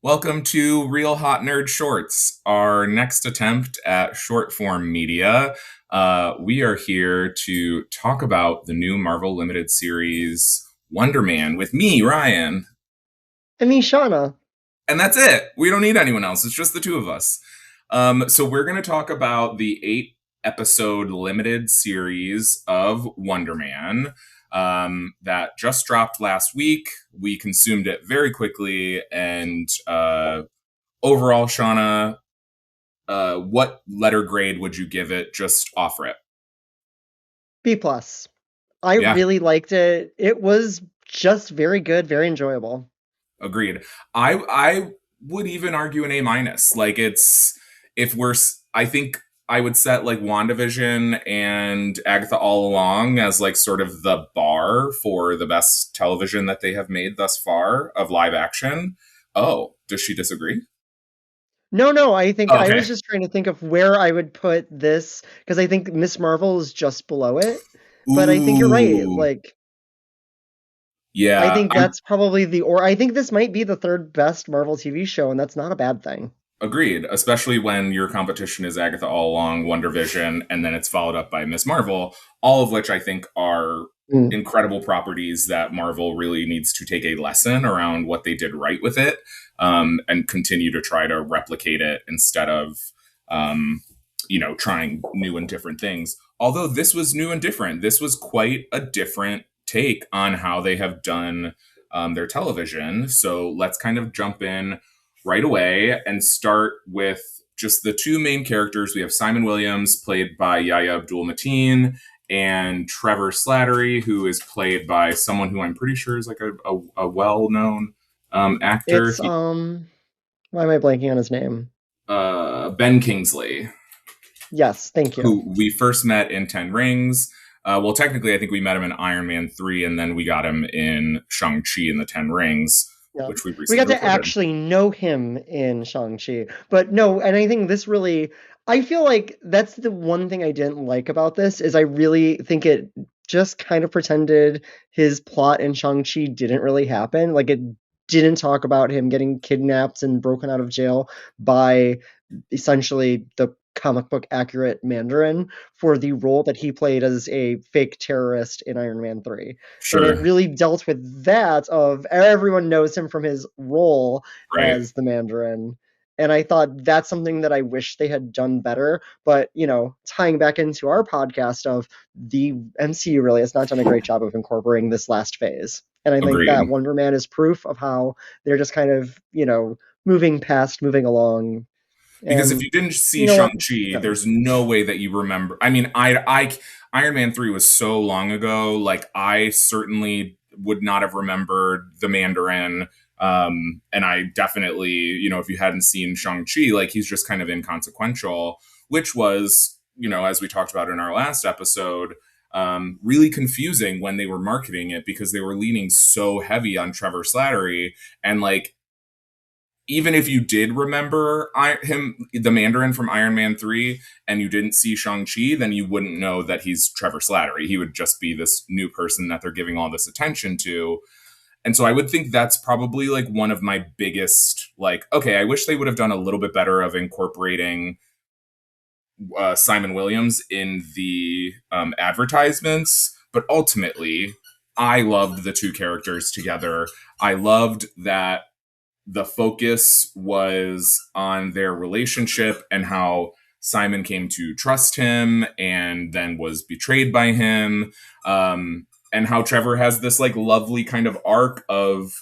Welcome to Real Hot Nerd Shorts, our next attempt at short form media. We are here to talk about the new Marvel Limited series Wonder Man with me, Ryan. I mean, Shauna. And that's it. We don't need anyone else. It's just the two of us. So we're going to talk about the 8 episode limited series of Wonder Man that just dropped last week. We consumed it very quickly, and overall, Shauna, what letter grade would you give it? Just offer it. B plus. I Yeah, really liked it. It was just very good, very enjoyable. agreed. I would even argue an A minus. Like it's if we're I think I would set like WandaVision and Agatha All Along as like sort of the bar for the best television that they have made thus far of live action. Oh, does she disagree? No, I think Oh, I okay. was just trying to think of where I would put this because I think Miss Marvel is just below it. But I think you're right. Ooh, I yeah. think that's probably or I think this might be the third best Marvel TV show, and that's not a bad thing. Agreed, especially when your competition is Agatha All Along, Wonder Vision, and then it's followed up by Miss Marvel, all of which I think are Mm. incredible properties that Marvel really needs to take a lesson around what they did right with it, and continue to try to replicate it instead of, trying new and different things. Although this was new and different, this was quite a different take on how they have done their television. So let's kind of jump in right away and start with just the two main characters. We have Simon Williams, played by Yahya Abdul-Mateen, and Trevor Slattery, who is played by someone who I'm pretty sure is like a well-known actor. It's why am I blanking on his name? Ben Kingsley, Yes, thank you. who we first met in Ten Rings. Well, technically, I think we met him in Iron Man 3, and then we got him in Shang-Chi in the Ten Rings, Yeah. which we We recently got to recorded. actually know him in Shang-Chi. But no, and I think this really I feel like that's the one thing I didn't like about this is I really think it just kind of pretended his plot in Shang-Chi didn't really happen. Like it didn't talk about him getting kidnapped and broken out of jail by essentially the comic book accurate Mandarin for the role that he played as a fake terrorist in Iron Man 3. And it Sure, really dealt with that of everyone knows him from his role right. as the Mandarin. And I thought that's something that I wish they had done better. But, tying back into our podcast of the MCU really has not done a great job of incorporating this last phase. And I think Agreed. that Wonder Man is proof of how they're just kind of, moving past, moving along, Because if and you didn't see you know what? Shang-Chi, No. there's no way that you remember. I mean, Iron Man 3 was so long ago. Like, I certainly would not have remembered the Mandarin. And I definitely, if you hadn't seen Shang-Chi, like, he's just kind of inconsequential, which was, as we talked about in our last episode, really confusing when they were marketing it because they were leaning so heavy on Trevor Slattery. And, like, even if you did remember him, the Mandarin from Iron Man 3, and you didn't see Shang-Chi, then you wouldn't know that he's Trevor Slattery. He would just be this new person that they're giving all this attention to. And so I would think that's probably like one of my biggest, like, okay, I wish they would have done a little bit better of incorporating Simon Williams in the advertisements. But ultimately, I loved the two characters together. I loved that the focus was on their relationship and how Simon came to trust him and then was betrayed by him. And how Trevor has this like lovely kind of arc of,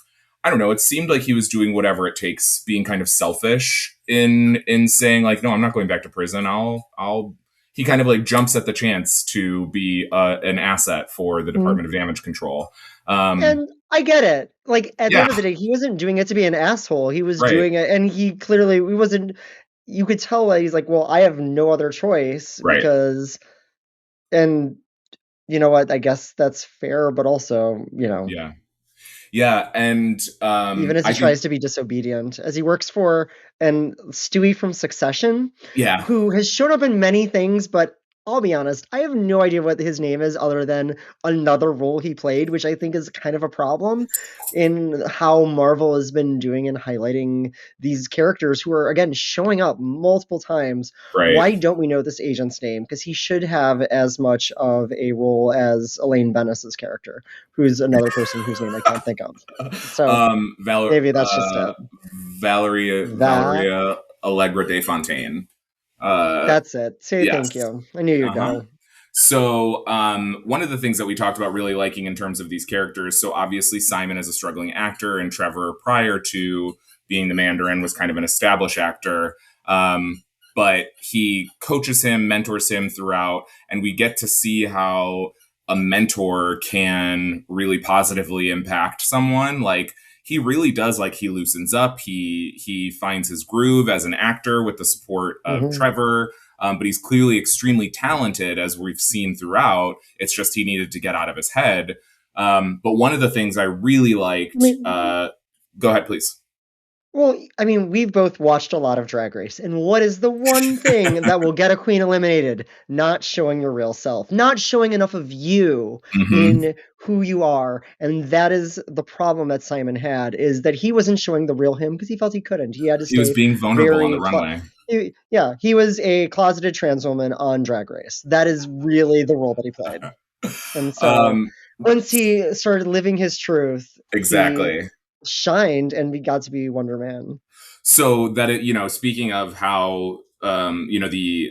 I don't know, it seemed like he was doing whatever it takes, being kind of selfish in saying like, no, I'm not going back to prison. I'll he kind of like jumps at the chance to be an asset for the Mm. Department of Damage Control. Um, And I get it. Like at the yeah, end of the day, he wasn't doing it to be an asshole. He was right, doing it, and he wasn't. You could tell that he's like, well, I have no other choice right. because, and you know what? I guess that's fair, but also, Yeah. Yeah, and even as he I think tries to be disobedient, as he works for and Stewie from Succession, yeah, who has shown up in many things, but I'll be honest, I have no idea what his name is other than another role he played, which I think is kind of a problem in how Marvel has been doing and highlighting these characters who are, again, showing up multiple times. Right. Why don't we know this agent's name? Because he should have as much of a role as Elaine Bennis's character, who's another person whose name I can't think of. So Val- maybe that's just it. That Valeria Allegra de Fontaine. Uh, that's it. Say thank yes. you. I knew you'd Uh-huh. know. So, one of the things that we talked about really liking in terms of these characters, so obviously Simon is a struggling actor, and Trevor, prior to being the Mandarin, was kind of an established actor. But he coaches him, mentors him throughout, and we get to see how a mentor can really positively impact someone. Like, he really does, like, he loosens up. He finds his groove as an actor with the support of Hmm. Trevor. But he's clearly extremely talented, as we've seen throughout. It's just he needed to get out of his head. But one of the things I really I liked, mean, go ahead, please. well, I mean, we've both watched a lot of Drag Race, and what is the one thing that will get a queen eliminated? Not showing your real self, not showing enough of you Hmm. in who you are, and that is the problem that Simon had, is that he wasn't showing the real him because he felt he couldn't. He had to He was stay being vulnerable on the very runway. yeah, he was a closeted trans woman on Drag Race. That is really the role that he played. And so um, once he started living his truth, he exactly. shined and we got to be Wonder Man. So that speaking of how the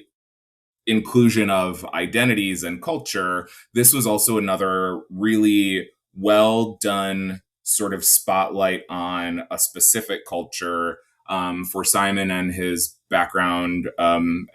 inclusion of identities and culture, this was also another really well done sort of spotlight on a specific culture, for Simon and his background,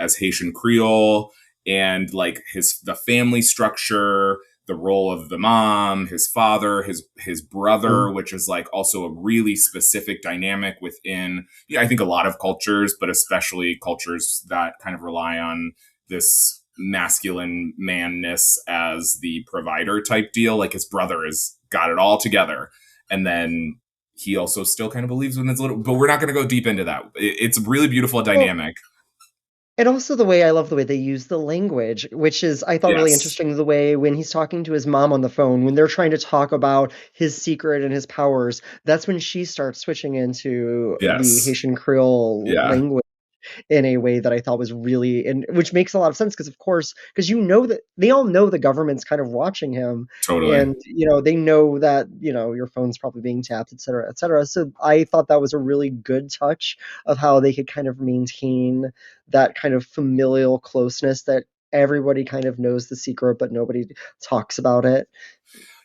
as Haitian Creole, and like the family structure, the role of the mom, his father, his brother, which is like also a really specific dynamic within, yeah, I think a lot of cultures, but especially cultures that kind of rely on this masculine manness as the provider type deal. Like his brother has got it all together, and then he also still kind of believes in his little. But we're not going to go deep into that. It's a really beautiful Well, dynamic. and also I love the way they use the language, which is I thought really Yes. interesting the way when he's talking to his mom on the phone, when they're trying to talk about his secret and his powers, that's when she starts switching into the Yes. Haitian Creole Yeah. language in a way that I thought was really, and which makes a lot of sense because of course, because that they all know the government's kind of watching him, Totally. and they know that your phone's probably being tapped, et cetera, et cetera. So I thought that was a really good touch of how they could kind of maintain that kind of familial closeness that everybody kind of knows the secret, but nobody talks about it.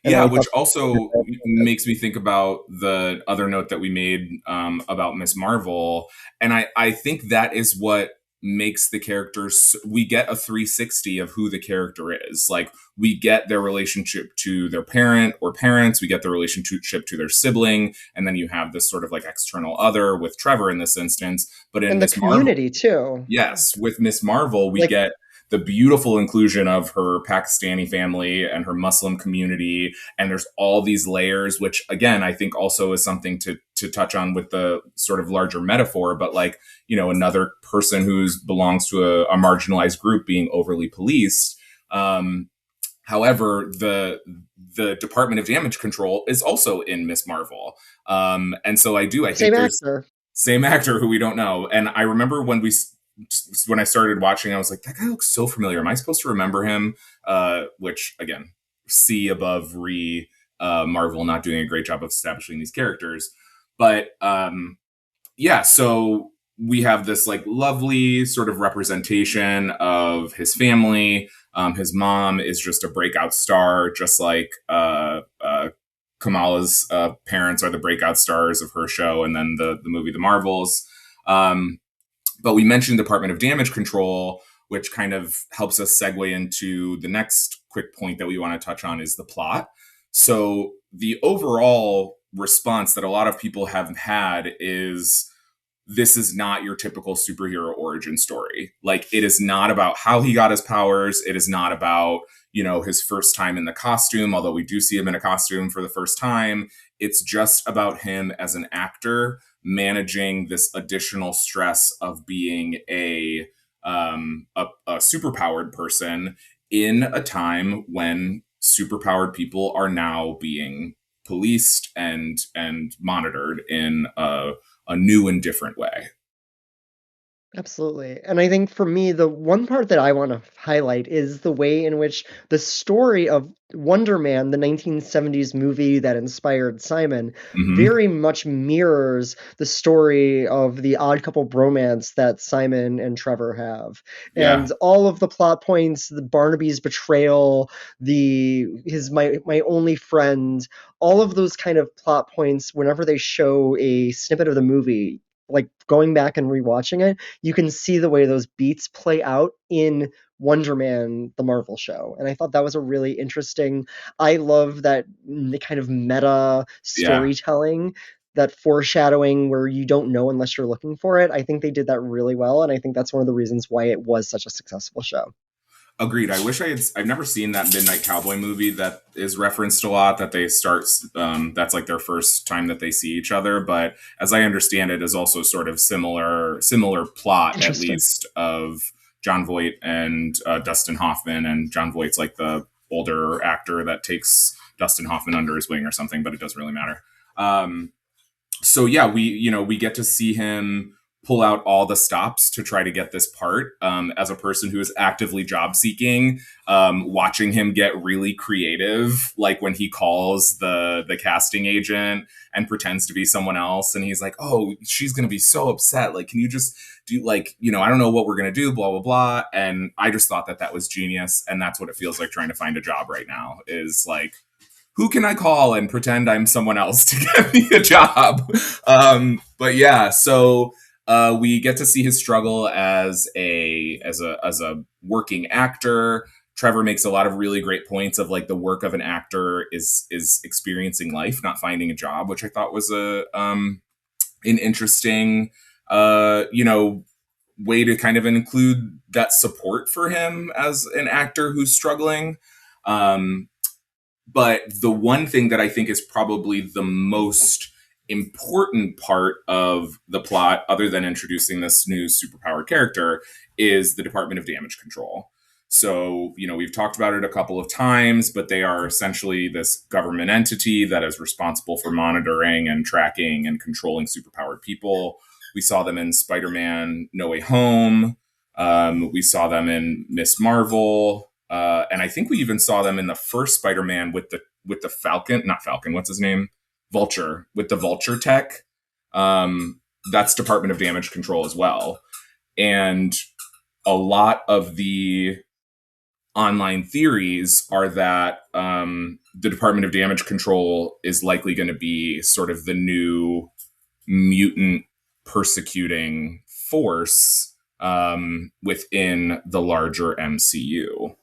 And Yeah, I which thought also makes me think about the other note that we made, about Miss Marvel. And I think that is what makes the characters, we get a 360 of who the character is. Like, we get their relationship to their parent or parents, we get their relationship to their sibling, and then you have this sort of like external other with Trevor in this instance. But in and the Miss Marvel, community too. yes, with Miss Marvel, we Like get the beautiful inclusion of her Pakistani family and her Muslim community, and there's all these layers, which again I think also is something to touch on with the sort of larger metaphor. But like, another person who belongs to a marginalized group being overly policed. However, the Department of Damage Control is also in Miss Marvel, and so I think same there's actor. same actor who we don't know. And I remember when I started watching, I was like, that guy looks so familiar. Am I supposed to remember him? Which again, C above re Marvel not doing a great job of establishing these characters. But yeah, so we have this like lovely sort of representation of his family. His mom is just a breakout star, just like Kamala's parents are the breakout stars of her show, and then the movie The Marvels. Um, but we mentioned Department of Damage Control, which kind of helps us segue into the next quick point that we want to touch on is the plot. So the overall response that a lot of people have had is, this is not your typical superhero origin story. Like, it is not about how he got his powers. It is not about, his first time in the costume, although we do see him in a costume for the first time. It's just about him as an actor managing this additional stress of being a a superpowered person in a time when superpowered people are now being policed and monitored in a new and different way. Absolutely. And I think for me, the one part that I want to highlight is the way in which the story of Wonder Man, the 1970s movie that inspired Simon, Mm-hmm. very much mirrors the story of the odd couple bromance that Simon and Trevor have. Yeah. And all of the plot points, the Barnaby's betrayal, the his my only friend, all of those kind of plot points, whenever they show a snippet of the movie, like going back and rewatching it, you can see the way those beats play out in Wonder Man, the Marvel show. And I thought that was a really interesting. I love that the kind of meta Yeah. storytelling, that foreshadowing where you don't know unless you're looking for it. I think they did that really well. And I think that's one of the reasons why it was such a successful show. Agreed. I wish I had. I've never seen that Midnight Cowboy movie that is referenced a lot. That they start. That's like their first time that they see each other. But as I understand it, is also sort of similar plot at Interesting. least of John Voight and Dustin Hoffman. And John Voight's like the older actor that takes Dustin Hoffman under his wing or something. But it doesn't really matter. So yeah, we get to see him pull out all the stops to try to get this part. As a person who is actively job seeking, watching him get really creative, like when he calls the casting agent and pretends to be someone else, and he's like, "Oh, she's gonna be so upset. Like, can you just do like I don't know what we're gonna do, blah blah blah." And I just thought that that was genius, and that's what it feels like trying to find a job right now. Is like who can I call and pretend I'm someone else to get me a job? But yeah, so we get to see his struggle as a working actor. Trevor makes a lot of really great points of like the work of an actor is experiencing life, not finding a job, which I thought was a an interesting way to kind of include that support for him as an actor who's struggling. Um, but the one thing that I think is probably the most important part of the plot, other than introducing this new superpowered character, is the Department of Damage Control. So, we've talked about it a couple of times, but they are essentially this government entity that is responsible for monitoring and tracking and controlling superpowered people. We saw them in Spider Man No Way Home. We saw them in Miss Marvel. And I think we even saw them in the first Spider-Man with the Falcon, not Falcon, what's his name? Vulture, with the Vulture tech. That's Department of Damage Control as well. And a lot of the online theories are that the Department of Damage Control is likely going to be sort of the new mutant persecuting force within the larger MCU.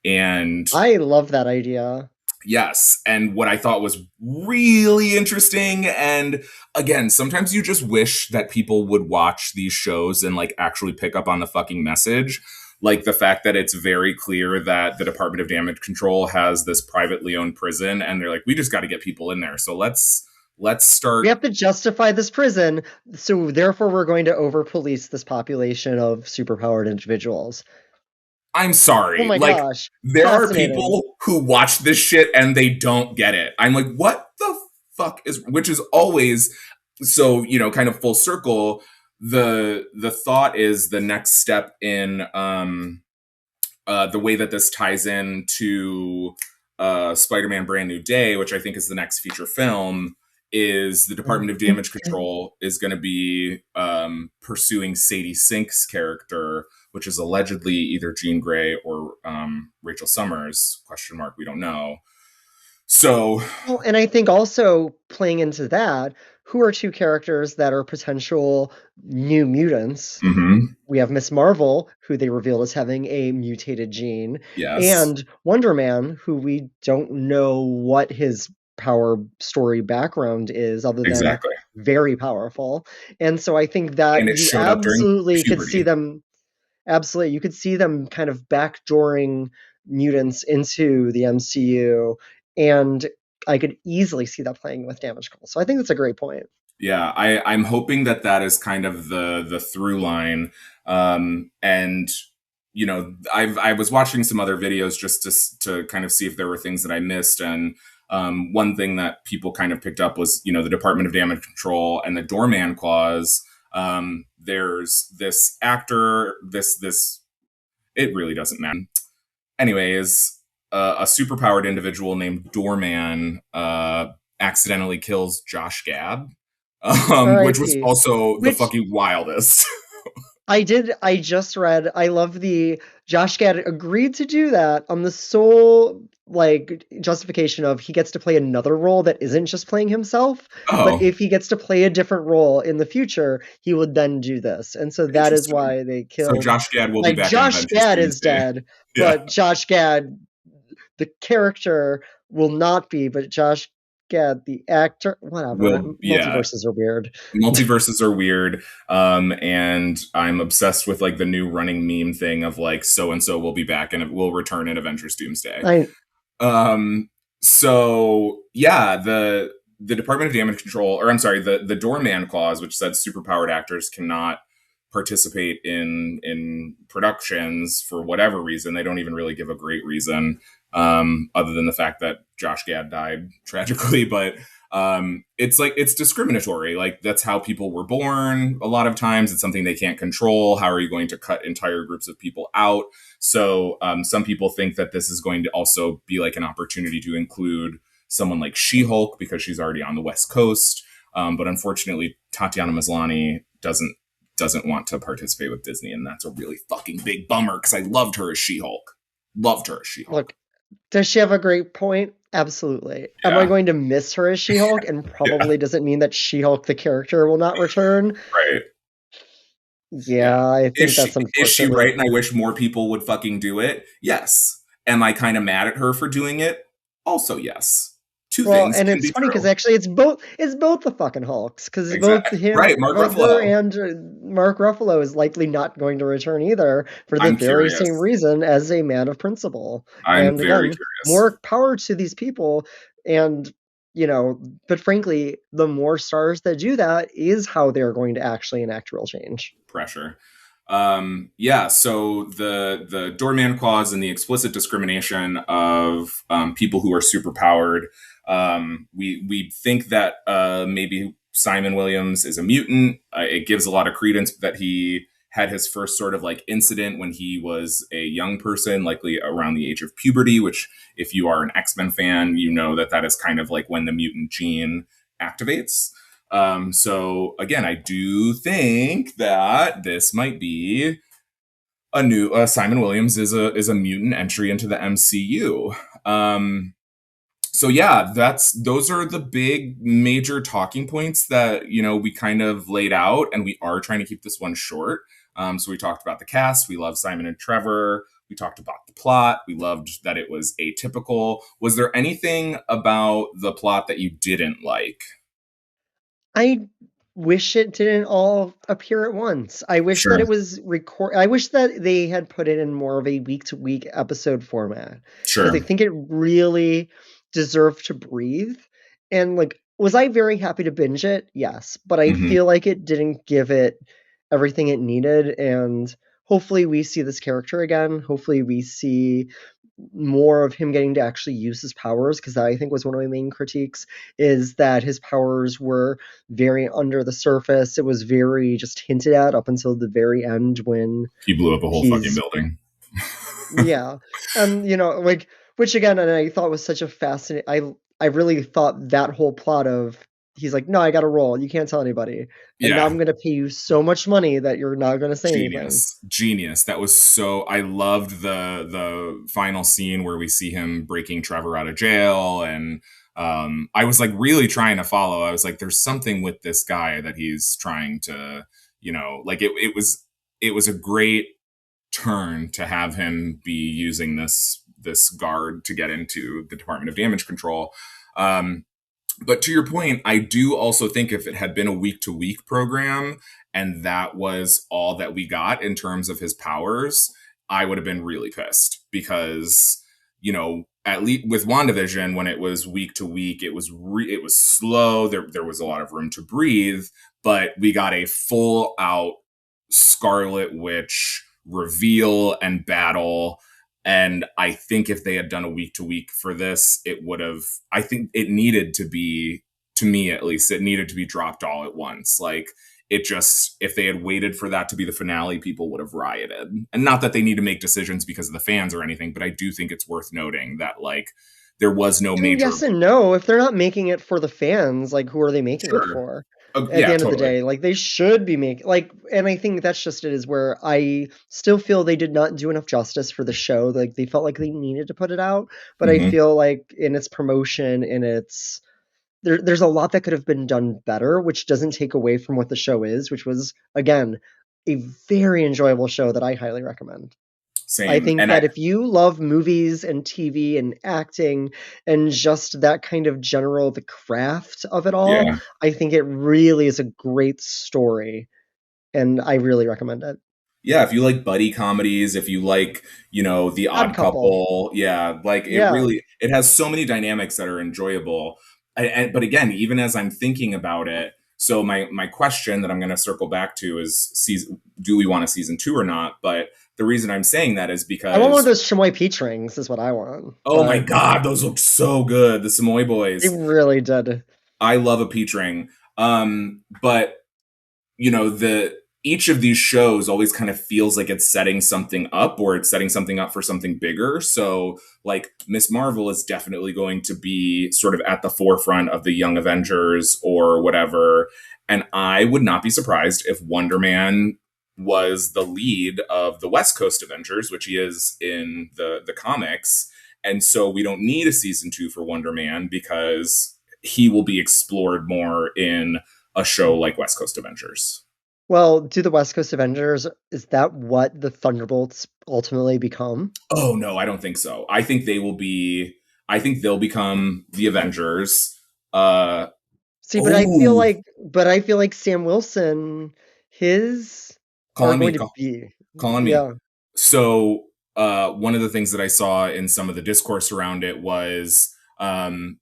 And I love that idea. yes, and what I thought was really interesting, and again, sometimes you just wish that people would watch these shows and like actually pick up on the fucking message. Like the fact that it's very clear that the Department of Damage Control has this privately owned prison, and they're like, we just got to get people in there. So let's We start. have to justify this prison, so therefore we're going to over police this population of superpowered individuals. I'm Oh sorry. my Like, gosh, there are fascinating. people who watch this shit and they don't get it. I'm like, what the fuck which is always so, kind of full circle. The thought is the next step in the way that this ties in to Spider-Man Brand New Day, which I think is the next feature film, is the Department of Damage Control is going to be pursuing Sadie Sink's character, which is allegedly either Jean Grey or Rachel Summers, question mark, we don't know. So, Well, and I think also playing into that, who are two characters that are potential new mutants? mhm, We have Miss Marvel, who they revealed as having a mutated gene, yes, and Wonder Man, who we don't know what his power story background is other than exactly. very powerful. And so I think that And it you showed up during absolutely could see puberty. them. Absolutely. You could see them kind of backdooring mutants into the MCU, and I could easily see that playing with Damage Control. So I think that's a great point. Yeah, I'm hoping that that is kind of the through line. And I was watching some other videos just to kind of see if there were things that I missed. And one thing that people kind of picked up was the Department of Damage Control and the doorman clause. There's this actor, this it really doesn't matter. Anyways, a superpowered individual named Doorman accidentally kills Josh Gad, which was R.I.P. also the Which fucking wildest. I just read. I love the Josh Gad agreed to do that on the sole like justification of he gets to play another role that isn't just playing himself, but Oh, if he gets to play a different role in the future, he would then do this. And so that is interesting. why they So killed Josh Gad will be like back in Josh Avengers Gad is Doomsday. dead, Yeah. but Josh Gad the character will not be, but Josh Gad the actor, whatever. Will yeah. Multiverses are weird. Multiverses are weird. And I'm obsessed with like the new running meme thing of like so and so will be back and it will return in Avengers Doomsday. I Um, so yeah, the Department of Damage Control, or I'm sorry, the doorman clause, which said superpowered actors cannot participate in productions for whatever reason. They don't even really give a great reason, other than the fact that Josh Gad died tragically. But it's like it's discriminatory. Like that's how people were born. A lot of times, it's something they can't control. How are you going to cut entire groups of people out? So some people think that this is going to also be like an opportunity to include someone like She-Hulk because she's already on the West Coast. But unfortunately, Tatiana Maslany doesn't want to participate with Disney, and that's a really fucking big bummer because I loved her as She-Hulk. Loved her as She-Hulk. look. Does she have a great point? Absolutely. Am I Yeah, going to miss her as She-Hulk? And yeah, probably does it mean that She-Hulk the character will not return? right. Yeah. Yeah, I think that's Is she unfortunately. right? And I wish more people would fucking do it. Yes. Am I kind of mad at her for doing it? Also, yes. Two Well, things and can it's be funny because true. actually it's both the fucking Hulks because both Exactly. him, Right, Mark both her Ruffalo. and Mark Ruffalo is likely not going to return either for the I'm very same curious. reason as a man of principle. I'm And very again, curious. more power to these people. And you know, but frankly, the more stars that do that is how they're going to actually enact real change. Pressure. Yeah, so the doorman clause and the explicit discrimination of people who are superpowered. We think that maybe Simon Williams is a mutant. It gives a lot of credence that he had his first sort of like incident when he was a young person, likely around the age of puberty. Which, if you are an X-Men fan, you know that that is kind of like when the mutant gene activates. So again, I do think that this might be a new Simon Williams is a mutant entry into the MCU. So yeah, that's those are the big major talking points that we kind of laid out, and we are trying to keep this one short. So we talked about the cast. We love Simon and Trevor. We talked about the plot. We loved that it was atypical. Was there anything about the plot that you didn't like? I wish it didn't all appear at once. I wish that Sure, it was record. I wish that they had put it in more of a week to week episode format because I sure. think it really deserved to breathe. And like, was I very happy to binge it? Yes, but I Hmm. feel like it didn't give it everything it needed. And hopefully, we see this character again. Hopefully, we see more of him getting to actually use his powers because that I think was one of my main critiques is that his powers were very under the surface. It was very just hinted at up until the very end when He blew up a whole fucking he's building. yeah. And like which again and I thought was such a fascinating I really thought that whole plot of he's like, "No, I got a role. You can't tell anybody. And now Yeah, I'm going to pay you so much money that you're not going to say anything." genius. That was so. I loved the final scene where we see him breaking Trevor out of jail, and I was like really trying to follow. I was like, there's something with this guy that he's trying to, like it was a great turn to have him be using this guard to get into the Department of Damage Control. Um, but to your point, I do also think if it had been a week to week program and that was all that we got in terms of his powers, I would have been really pissed because, at least with WandaVision, when it was week to week, it was slow. There was a lot of room to breathe, but we got a full out Scarlet Witch reveal and battle. And I think if they had done a week to week for this, it would have. I think it needed to be, to me at least, it needed to be dropped all at once. Like, it just, if they had waited for that to be the finale, people would have rioted. And not that they need to make decisions because of the fans or anything, but I do think it's worth noting that, like, there was no I mean, major. yes and no. If they're not making it for the fans, like, who are they making it Sure. for? At the Yeah, end of the totally. day, like, they should be making, like, and I think that's just it, is where I still feel they did not do enough justice for the show. Like, they felt like they needed to put it out, but I Hmm. feel like in its promotion, in its there's a lot that could have been done better, which doesn't take away from what the show is, which was, again, a very enjoyable show that I highly recommend. I Same. think And I, that if you love movies and TV and acting and just that kind of general the craft of it all, yeah. I think it really is a great story, and I really recommend it. Yeah, if you like buddy comedies, if you like, The Odd Odd Couple. Couple, yeah, like Yeah. it has so many dynamics that are enjoyable. But again, even as I'm thinking about it, so my question that I'm going to circle back to is, do we want a season 2 or not? But the reason I'm saying that is I want one of because, those chamoy peach rings is what I want, oh my but God, those look so good. The Samoy they Boys. really did. I love a peach ring. But the each of these shows always kind of feels like it's setting something up, or it's setting something up for something bigger. So, like, Miss Marvel is definitely going to be sort of at the forefront of the Young Avengers or whatever. And I would not be surprised if Wonder Man was the lead of the West Coast Avengers, which he is in the comics. And so we don't need a season 2 for Wonder Man, because he will be explored more in a show like West Coast Avengers. Well, do the West Coast Avengers, is that what the Thunderbolts ultimately become? Oh no, I don't think so. I think they will be. I think they'll become the Avengers. Uh See, oh, but I feel like Sam Wilson, his are calling me, going to be, calling me. yeah. So, one of the things that I saw in some of the discourse around it was,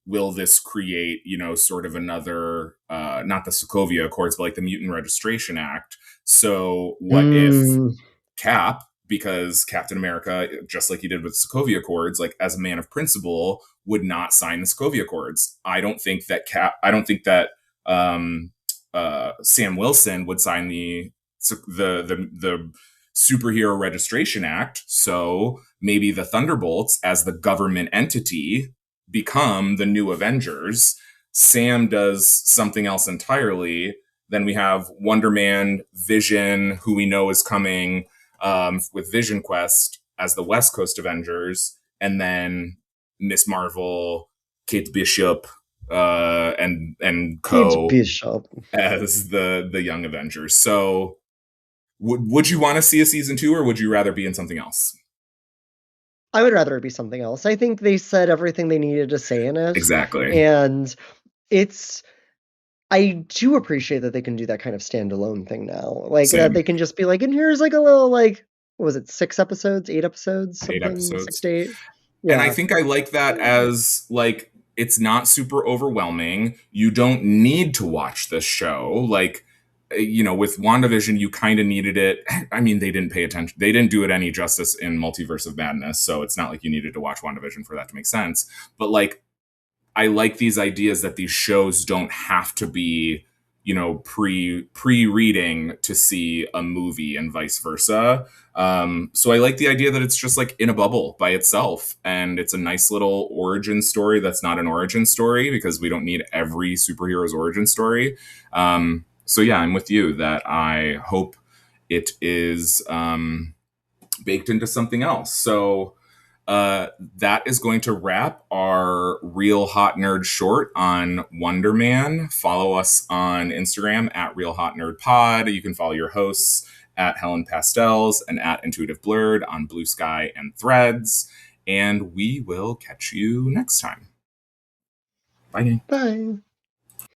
will this create, sort of another, not the Sokovia Accords, but like the Mutant Registration Act? So, what if Mm, Cap, because Captain America, just like he did with Sokovia Accords, like, as a man of principle, would not sign the Sokovia Accords. I don't think that um, Sam Wilson would sign the Superhero Registration Act. So maybe the Thunderbolts, as the government entity, become the new Avengers. Sam does something else entirely. Then we have Wonder Man, Vision, who we know is coming, with Vision Quest as the West Coast Avengers, and then Miss Marvel, Kate Bishop, and Kate co Bishop. as the Young Avengers. So, would you want to see a season 2, or would you rather be in something else? I would rather it be something else. I think they said everything they needed to say in it, Exactly. and it's I do appreciate that they can do that kind of standalone thing now. Like, that Same. they can just be like, and here's like a little, like, what was it, 6 episodes, 8 episodes, 8 something, 6 episodes. to 8? And I Yeah. think I like that, as, like, it's not super overwhelming. You don't need to watch this show. Like, with WandaVision, you kind of needed it. I mean, they didn't pay attention. They didn't do it any justice in Multiverse of Madness. So it's not like you needed to watch WandaVision for that to make sense. But, like, I like these ideas that these shows don't have to be, pre reading to see a movie, and vice versa. So I like the idea that it's just like in a bubble by itself, and it's a nice little origin story that's not an origin story, because we don't need every superhero's origin story. So yeah, I'm with you that I hope it is, baked into something else. So, that is going to wrap our Real Hot Nerd short on Wonder Man. Follow us on Instagram at Real Hot Nerd Pod. You can follow your hosts at Helen Pastels and at Intuitive Blurred on Blue Sky and Threads. And we will catch you next time. Bye, gang. Bye.